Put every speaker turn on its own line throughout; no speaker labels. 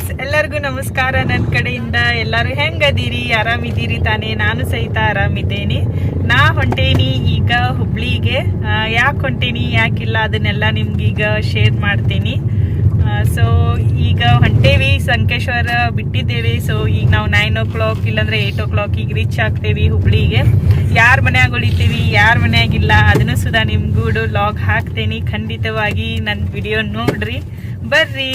Friends, ಎಲ್ಲರಿಗೂ ನಮಸ್ಕಾರ. ನನ್ನ ಕಡೆಯಿಂದ ಎಲ್ಲರೂ ಹೆಂಗದೀರಿ? ಆರಾಮಿದ್ದೀರಿ ತಾನೇ? ನಾನು ಸಹಿತ ಆರಾಮಿದ್ದೇನೆ. ನಾ ಹೊಂಟೇನಿ ಈಗ ಹುಬ್ಳಿಗೆ. ಯಾಕೆ ಹೊಂಟೇನಿ ಯಾಕಿಲ್ಲ ಅದನ್ನೆಲ್ಲ ನಿಮ್ಗೀಗ ಶೇರ್ ಮಾಡ್ತೀನಿ. ಸೊ ಈಗ ಹೊಂಟೇವಿ, ಸಂಕೇಶ್ವರ ಬಿಟ್ಟಿದ್ದೇವೆ. ಸೊ ಈಗ ನಾವು 9 o'clock ಇಲ್ಲಾಂದ್ರೆ 8 o'clock ಈಗ ರೀಚ್ ಆಗ್ತೇವಿ ಹುಬ್ಳಿಗೆ. ಯಾರ ಮನ್ಯಾಗ ಉಳಿತೀವಿ, ಯಾರ ಮನ್ಯಾಗಿಲ್ಲ ಅದನ್ನು ಸುಧಾ ನಿಮ್ಗೂ ಲಾಗ್ ಹಾಕ್ತೇನೆ. ಖಂಡಿತವಾಗಿ ನನ್ನ ವಿಡಿಯೋ ನೋಡ್ರಿ, ಬರ್ರಿ.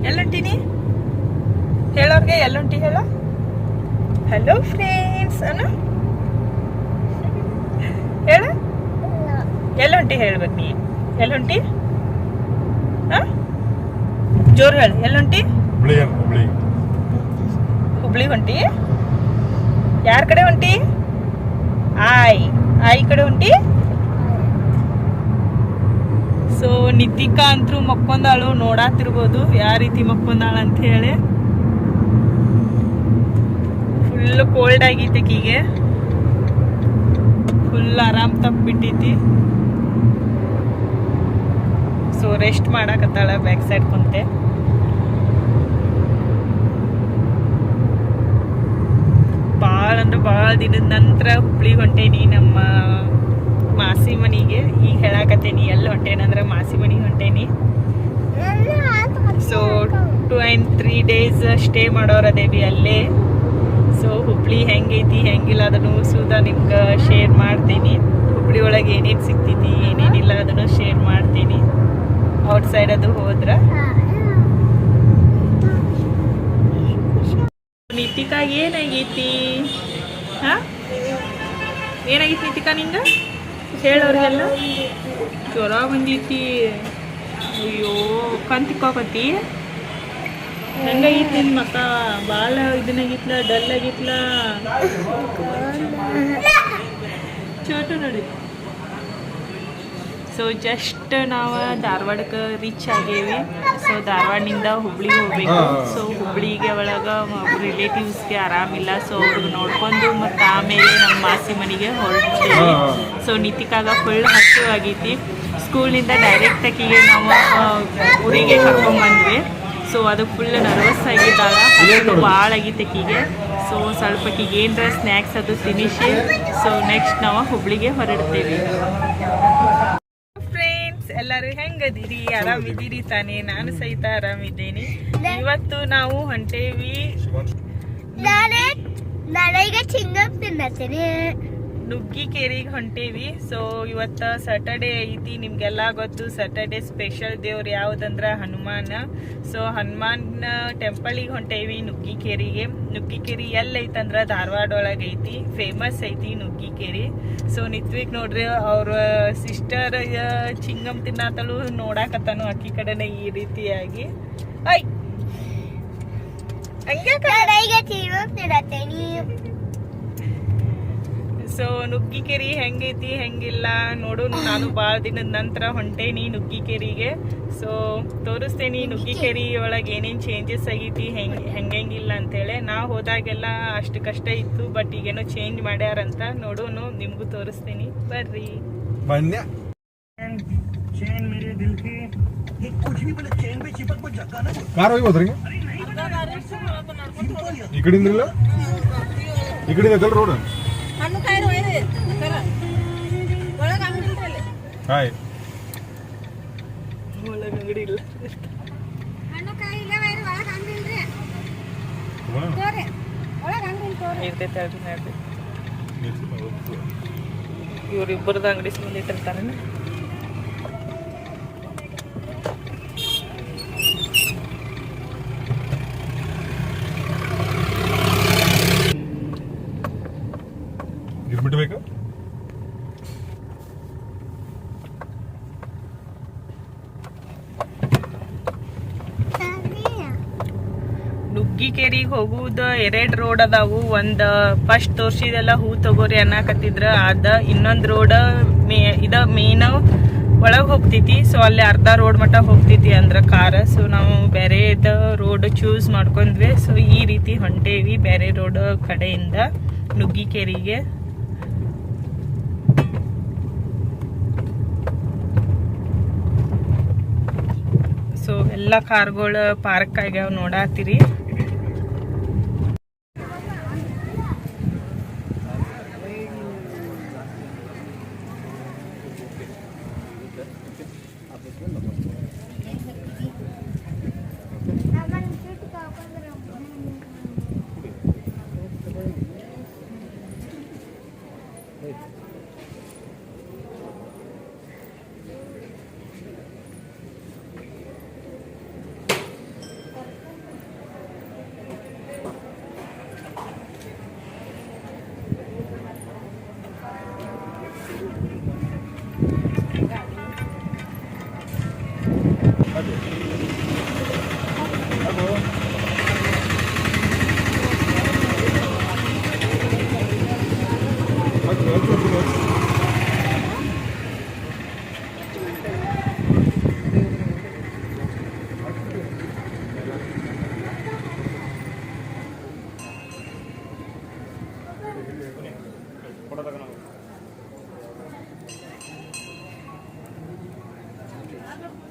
ಎಲ್ಲುಂಟಿನಿ ಹೇಳೋರ್ಗೆ, ಎಲ್ಲುಂಟಿ ಹೇಳ. ಹಲೋ ಫ್ರೆಂಡ್ಸ್ ಅನ್ನ ಹೇಳ. ಎಲ್ಲುಂಟಿ ಹೇಳ್ಬೇಕು ನೀ. ಎಲ್ಲುಂಟಿ ಜೋರ್ ಹೇಳಿ. ಎಲ್ಲುಂಟಿ? ಹುಬ್ಳಿ ಹೊಂಟಿ. ಯಾರ ಕಡೆ ಹೊಂಟಿ? ಆಯಿ ಕಡೆ ಹೊಂಟಿ. ಸೊ ನಿತಿಕಾ ಅಂತೂ ಮಕ್ಕೊಂದಾಳು, ನೋಡಾತಿರ್ಬೋದು ಯಾವ ರೀತಿ ಮಕ್ಕೊಂದಾಳ ಅಂತ ಹೇಳಿ. ಫುಲ್ ಕೋಲ್ಡ್ ಆಗೈತಿ ಆಕಿಗೆ, ಫುಲ್ ಆರಾಮ್ ತಪ್ಪಿಬಿಟ್ಟೈತಿ. ಸೊ ರೆಸ್ಟ್ ಮಾಡಾಕತ್ತಾಳ ಬ್ಯಾಕ್ ಸೈಡ್ ಕುಂತೆ. ಭಾಳ ಅಂದ್ರೆ ಭಾಳ ದಿನದ ನಂತರ ಹುಬ್ಳಿ ಹೊಂಟೇನಿ ನಮ್ಮ ಮಾಸಿ ಮನಿಗೆ. ಈಗ ಹೇಳಾಕತ್ತೇನಿ ಎಲ್ಲಿ ಹೊಂಟೇನಂದ್ರೆ ಮಾಸಿ ಮನಿಗೆ ಹೊಂಟೇನಿ. ಸೊ 2 and 3 days ಸ್ಟೇ ಮಾಡೋರದೇವಿ ಅಲ್ಲೇ. ಸೊ ಹುಬ್ಳಿ ಹೆಂಗೈತಿ ಹೆಂಗಿಲ್ಲ ಅದನ್ನು ಸುಧಾ ನಿಮ್ಗೆ ಶೇರ್ ಮಾಡ್ತೀನಿ. ಹುಬ್ಳಿ ಒಳಗೆ ಏನೇನು ಸಿಗ್ತೈತಿ ಏನೇನಿಲ್ಲ ಅದನ್ನು ಶೇರ್ ಮಾಡ್ತೀನಿ ಔಟ್ ಸೈಡ್ ಅದು ಹೋದ್ರ. ನಿತಿಕಾ ಏನಾಗೈತಿ? ಏನಾಗೈತಿ ನಿತಿಕಾ ನಿಂಗ? ಹೇಳೋರಿಗೆಲ್ಲ ಜ್ವರ ಬಂದೈತಿ. ಅಯ್ಯೋ ಕಂತಿಕ್ಕೋಕತಿ. ಹೆಂಗಾಗಿತ್ತು ನಿನ್ನ ಮಕ್ಕ? ಭಾಳ ಇದನ್ನಾಗಿತ್ಲ, ಡಲ್ ಆಗಿತ್ಲ, ಚೋಟು ನೋಡಿ. ಸೊ ಜಸ್ಟ್ ನಾವು ಧಾರವಾಡಕ್ಕೆ ರೀಚ್ ಆಗೇವಿ. ಸೊ ಧಾರವಾಡನಿಂದ ಹುಬ್ಳಿಗೆ ಹೋಗ್ಬೇಕು. ಸೊ ಹುಬ್ಳಿಗೆ ಒಳಗೆ ರಿಲೇಟಿವ್ಸ್ಗೆ ಆರಾಮಿಲ್ಲ. ಸೊ ಅವ್ರಿಗೆ ನೋಡ್ಕೊಂಡು ಮತ್ತು ಆಮೇಲೆ ನಮ್ಮ ಮಾಸಿ ಮನೆಗೆ ಹೊರಡ್ತೀವಿ. ಸೊ ನಿತಿಕಾಗ ಫುಲ್ ಹಸಿವು ಆಗೈತಿ. ಸ್ಕೂಲಿಂದ ಡೈರೆಕ್ಟ್ ಆಕಿಗೆ ನಾವು ಊರಿಗೆ ಕರ್ಕೊಂಡ್ಬಂದ್ವಿ. ಸೊ ಅದು ಫುಲ್ ನರ್ವಸ್ ಆಗಿದ್ದಾಳ, ಅದು ಭಾಳ ಆಗೈತೆ ಆಕಿಗೆ. ಸೊ ಸ್ವಲ್ಪ ಆಕಿಗೆ ಏನರ ಸ್ನ್ಯಾಕ್ಸ್ ಅದು ತಿನ್ನಿಸಿ ಸೊ ನೆಕ್ಸ್ಟ್ ನಾವು ಹುಬ್ಳಿಗೆ ಹೊರಡ್ತೇವೆ. ಎಲ್ಲರೂ ಹೆಂಗದಿರಿ? ಆರಾಮಿದ್ದೀರಿ ತಾನೇ? ನಾನು ಸಹಿತ ಆರಾಮಿದ್ದೇನೆ. ಇವತ್ತು ನಾವು ಹೊಂಟೇವಿ ನುಗ್ಗಿಕೇರಿಗೆ ಹೊಂಟೇವಿ. ಸೊ ಇವತ್ತು ಸ್ಯಾಟರ್ಡೇ ಐತಿ. ನಿಮ್ಗೆಲ್ಲ ಗೊತ್ತು ಸ್ಯಾಟರ್ಡೇ ಸ್ಪೆಷಲ್ ದೇವ್ರು ಯಾವುದಂದ್ರೆ ಹನುಮಾನ. ಸೊ ಹನುಮಾನ್ ಟೆಂಪಲಿಗೆ ಹೊಂಟೇವಿ ನುಗ್ಗಿಕೇರಿಗೆ. ನುಗ್ಗಿಕೇರಿ ಎಲ್ಲೈತಂದ್ರೆ ಧಾರವಾಡ ಒಳಗೆ ಐತಿ, ಫೇಮಸ್ ಐತಿ ನುಗ್ಗಿಕೇರಿ. ಸೊ ನಿತ್ವಿಕ್ ನೋಡ್ರಿ ಅವ್ರ ಸಿಸ್ಟರ್ ಚಿಂಗಮ್ ತಿನ್ನತಳು, ನೋಡಾಕತ್ತಾನು ಅಕ್ಕಿ ಕಡೆನೆ ಈ ರೀತಿಯಾಗಿ. ಸೊ ನುಗ್ಗಿಕೇರಿ ಹೆಂಗೈತಿ ಹೆಂಗಿಲ್ಲ ನೋಡು. ನಾನು ಭಾಳ ದಿನದ ನಂತರ ಹೊಂಟೇನಿ ನುಗ್ಗಿಕೇರಿಗೆ. ಸೊ ತೋರಿಸ್ತೇನೆ ನುಗ್ಗಿಕೇರಿ ಒಳಗೆ ಏನೇನು ಚೇಂಜಸ್ ಆಗೈತಿ, ಹೆಂಗಿಲ್ಲ ಅಂತೇಳಿ. ನಾವು ಹೋದಾಗೆಲ್ಲ ಅಷ್ಟು ಕಷ್ಟ ಇತ್ತು, ಬಟ್ ಈಗೇನೋ ಚೇಂಜ್ ಮಾಡ್ಯಾರಂತ. ನೋಡೋನು ನಿಮಗೂ ತೋರಿಸ್ತೀನಿ, ಬರ್ರಿ.
ಈ ಕಡೆಯಿಂದ ರೋಡ್
ಒಳಗೆ ಅಂಗಡಿ ಇಲ್ಲ ಇರ್ತೈತೆ ಹೇಳ್ರಿ ಇವ್ರಿಬ್ಬರದ ಅಂಗಡಿ ಸಂಬಂಧ ಇಟ್ಟಿರ್ತಾರ
ಗಿರ್ಮಿಟ್ ಬೇಕಾ
ನುಗ್ಗಿಕೇರಿಗೆ ಹೋಗುವುದು 2 ರೋಡ್ ಅದಾವು. ಒಂದು ಫಸ್ಟ್ ತೋರ್ಸಿದೆಲ್ಲ ಹೂ ತಗೋರಿ ಅನ್ನಕತ್ತಿದ್ರ ಅದ ಇನ್ನೊಂದು ರೋಡ್ ಇದ ಮೇನ್ ಒಳಗೆ ಹೋಗ್ತೈತಿ. ಸೊ ಅಲ್ಲಿ ಅರ್ಧ ರೋಡ್ ಮಟ್ಟ ಹೋಗ್ತೈತಿ ಅಂದ್ರೆ ಕಾರ. ಸೊ ನಾವು ಬೇರೆದ ರೋಡ್ ಚೂಸ್ ಮಾಡ್ಕೊಂಡ್ವಿ. ಸೊ ಈ ರೀತಿ ಹೊಂಟೇವಿ ಬೇರೆ ರೋಡ್ ಕಡೆಯಿಂದ ನುಗ್ಗಿಕೇರಿಗೆ. ಸೊ ಎಲ್ಲ ಕಾರ್ಗಳು ಪಾರ್ಕ್ ಆಗ್ಯಾವ ನೋಡಾತಿರಿ.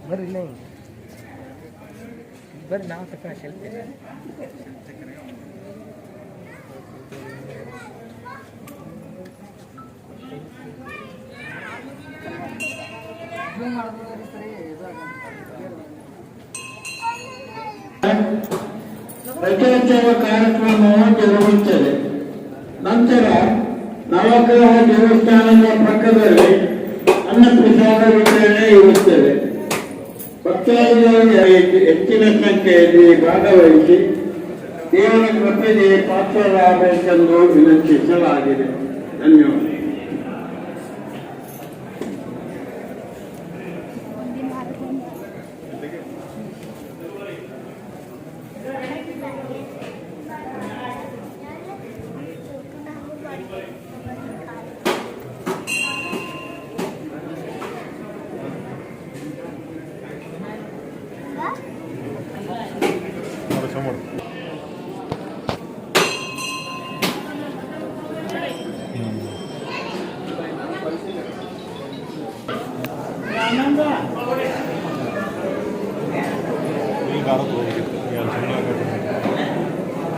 ಬರ್ರಿ ಇಲ್ಲ ಬರ್ರಿ ನಾವು ತಕ್ಕ ಸೆಲ್ಫಿ
ರಥೋತ್ಸವ ಕಾರ್ಯಕ್ರಮವು ಜರುಗುತ್ತದೆ. ನಂತರ ನವಗ್ರಹ ದೇವಸ್ಥಾನದ ಪಕ್ಕದಲ್ಲಿ ಅನ್ನಪ್ರಸಾದ ವಿತರಣೆ ಇರುತ್ತದೆ. ಭಕ್ತಾದಿಗಳು ಹೆಚ್ಚಿನ ಸಂಖ್ಯೆಯಲ್ಲಿ ಭಾಗವಹಿಸಿ ದೇವರ ಕೃಪೆಗೆ ಪಾತ್ರರಾಗಬೇಕೆಂದು ವಿನಂತಿಸಲಾಗಿದೆ. ಧನ್ಯವಾದ.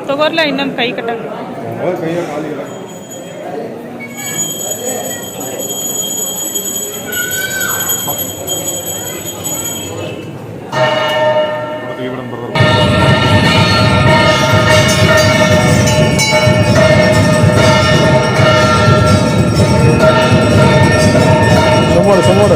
ತಗೋರ್ಲ ಇನ್ನೊಂದು ಕೈ ಕಟ್ಟ
ಕೈಯ ಕಾಲಿಲ್ಲ समोर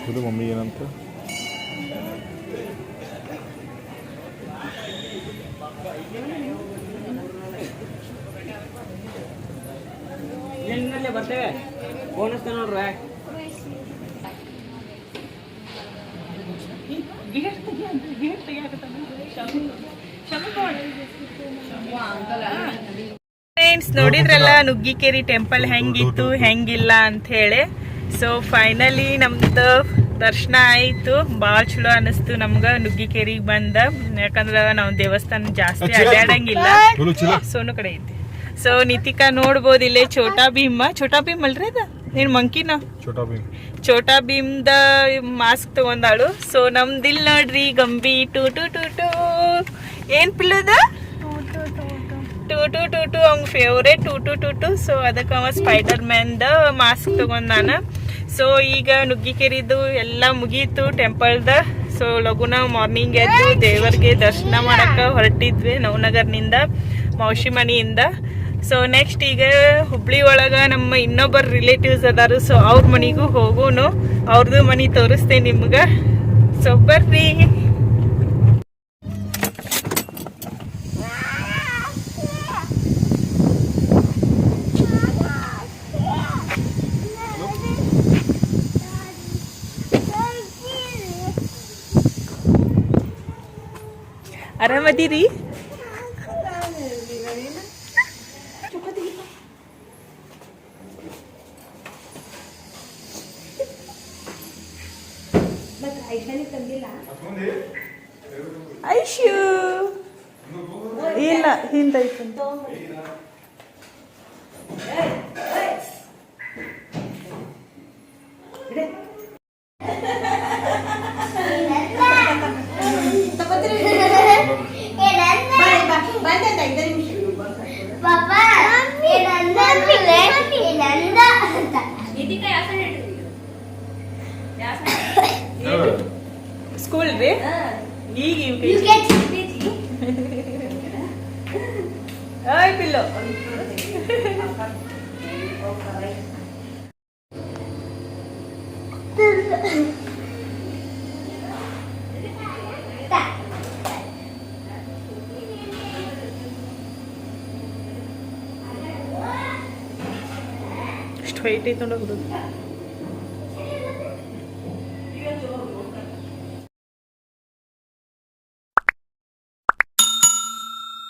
ಇದು ಮಮ್ಮಿ ಏನಂತ
ನಿನ್ನಲ್ಲೇ ಬರ್ತೇವೆ ಬೋನಸ್ ನೋಡ್ರೆ
ಫ್ರೆಂಡ್ಸ್ ನೋಡಿದ್ರಲ್ಲ ನುಗ್ಗಿಕೇರಿ ಟೆಂಪಲ್ ಹೆಂಗಿತ್ತು ಹೆಂಗಿಲ್ಲ ಅಂತ ಹೇಳಿ. ಸೊ ಫೈನಲಿ ನಮ್ದು ದರ್ಶನ ಆಯಿತು. ಭಾಳ ಚಲೋ ಅನಿಸ್ತು ನಮ್ಗೆ ನುಗ್ಗಿಕೇರಿಗೆ ಬಂದ. ಯಾಕಂದ್ರೆ ನಾವು ದೇವಸ್ಥಾನ ಜಾಸ್ತಿ ಅಡ್ಡಾಡಂಗಿಲ್ಲ. ಸೋನು ಕಡೆ ಐತಿ. ಸೊ ನಿತಿಕಾ ನೋಡ್ಬೋದು ಇಲ್ಲೇ ಛೋಟಾ ಭೀಮ್ ಅಲ್ರಿ ಅದ ನೀನ್ ಮಂಕಿನ ಛೋಟಾ ಭೀಮ್ದ ಮಾಸ್ಕ್ ತಗೊಂಡಾಳು. ಸೊ ನಮ್ದಿಲ್ ನೋಡ್ರಿ ಗಂಬಿ ಟೂ ಟು ಟು ಟು ಏನ್ ಪಿಲ್ಲದ ಟೂ ಟು ಟು ಟು ಅವ್ನ ಫೇವ್ರೇಟ್ ಟೂ ಟು ಟು ಟು. ಸೊ ಅದಕ್ಕೆ ಅವ ಸ್ಪೈಡರ್ ಮ್ಯಾನ್ದ ಮಾಸ್ಕ್ ತಗೊಂಡಾನ. ಸೊ ಈಗ ನುಗ್ಗಿಕೇರಿದು ಎಲ್ಲ ಮುಗೀತು ಟೆಂಪಲ್ದ. ಸೊ ಲಗುನ ಮಾರ್ನಿಂಗ್ ಎದ್ದು ದೇವರಿಗೆ ದರ್ಶನ ಮಾಡಕ್ಕೆ ಹೊರಟಿದ್ವಿ ನವನಗರ್ನಿಂದ ಮೌಶಿ ಮನೆಯಿಂದ. ಸೊ ನೆಕ್ಸ್ಟ್ ಈಗ ಹುಬ್ಳಿ ಒಳಗೆ ನಮ್ಮ ಇನ್ನೊಬ್ಬರು ರಿಲೇಟಿವ್ಸ್ ಅದಾರು. ಸೊ ಅವ್ರ ಮನೆಗೂ ಹೋಗೋನು, ಅವ್ರದ್ದು ಮನೆ ತೋರಿಸ್ತೇನೆ ನಿಮ್ಗೆ. ಸೊ ಬರ್ರಿ. ಆರಾಮದಿರಿ? ಐಶು ಇಲ್ಲ ಹಿಂದೈತು. ಸ್ಕೂಲ್ ರೀ ಈಗ ಆಯ್ ಪಿಲ್ಲೋ ಇಷ್ಟು ವೈಟ್ ಐತೆ ನೋಡ ಹುಡುಗ.